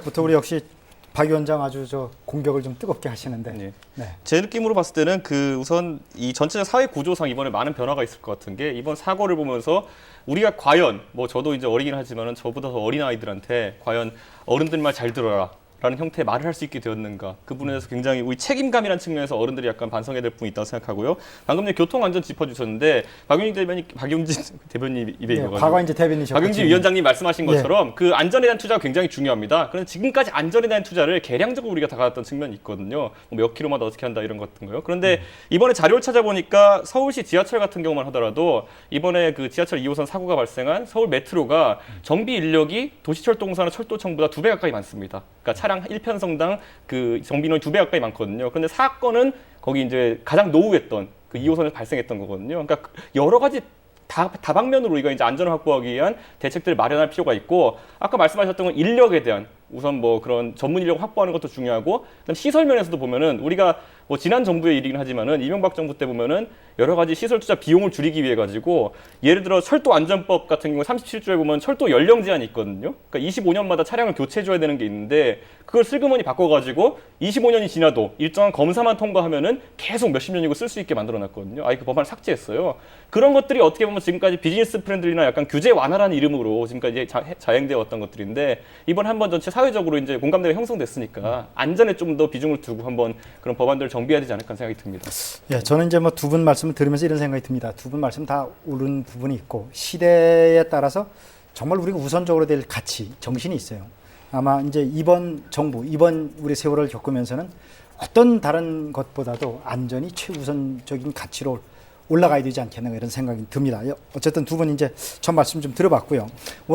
시작부터 우리 역시 박 위원장 아주 저 공격을 좀 뜨겁게 하시는데. 네. 네. 제 느낌으로 봤을 때는 우선 이 전체적 사회 구조상 이번에 많은 변화가 있을 것 같은 게 이번 사고를 보면서 우리가 과연 저도 이제 어리긴 하지만은 저보다 더 어린 아이들한테 과연 어른들 말 잘 들어라 라는 형태의 말을 할 수 있게 되었는가. 그 부분에서 굉장히 우리 책임감이라는 측면에서 어른들이 약간 반성해야 될 부분이 있다고 생각하고요. 방금 전에 교통안전 짚어주셨는데 박용진 대변인 입에 네, 과거 이제 대변인이셨고 박용진 위원장님 말씀하신 것처럼 예. 그 안전에 대한 투자가 굉장히 중요합니다. 그런데 지금까지 안전에 대한 투자를 계량적으로 우리가 다가갔던 측면이 있거든요. 몇 킬로마다 어떻게 한다 이런 것 같은 거요. 그런데 이번에 자료를 찾아보니까 서울시 지하철 같은 경우만 하더라도 이번에 그 지하철 2호선 사고가 발생한 서울 메트로가 정비 인력이 도시철도공사나 철도청보다 2배 가까이 많습니다. 그러니까 차량 1편성당 그 정비 인원이 2배 가까이 많거든요. 그런데 사건은 거기 이제 가장 노후했던 그 2호선에서 발생했던 거거든요. 그러니까 여러 가지 다방면으로 우리가 이제 안전을 확보하기 위한 대책들을 마련할 필요가 있고, 아까 말씀하셨던 건 인력에 대한 우선 그런 전문 인력 확보하는 것도 중요하고, 그다음 시설 면에서도 보면은 우리가 지난 정부의 일이긴 하지만은 이명박 정부 때 보면은 여러 가지 시설 투자 비용을 줄이기 위해 가지고 예를 들어 철도 안전법 같은 경우 37조에 보면 철도 연령 제한이 있거든요. 그러니까 25년마다 차량을 교체해 줘야 되는 게 있는데 그걸 슬그머니 바꿔 가지고 25년이 지나도 일정한 검사만 통과하면은 계속 몇십 년이고 쓸 수 있게 만들어 놨거든요. 그 법안을 삭제했어요. 그런 것들이 어떻게 보면 지금까지 비즈니스 프렌들리나 약간 규제 완화라는 이름으로 지금까지 자행되어 왔던 것들인데, 이번 한번 전체 사회적으로 이제 공감대가 형성됐으니까 안전에 좀 더 비중을 두고 한번 그런 법안들을 정비해야 되지 않을까 하는 생각이 듭니다. 예, 저는 이제 두 분 말씀을 들으면서 이런 생각이 듭니다. 두 분 말씀 다 옳은 부분이 있고 시대에 따라서 정말 우리가 우선적으로 될 가치, 정신이 있어요. 아마 이제 이번 정부, 이번 우리 세월을 겪으면서는 어떤 다른 것보다도 안전이 최우선적인 가치로 올라가야 되지 않겠나 이런 생각이 듭니다. 어쨌든 두 분 이제 전 말씀 좀 들어봤고요. 오늘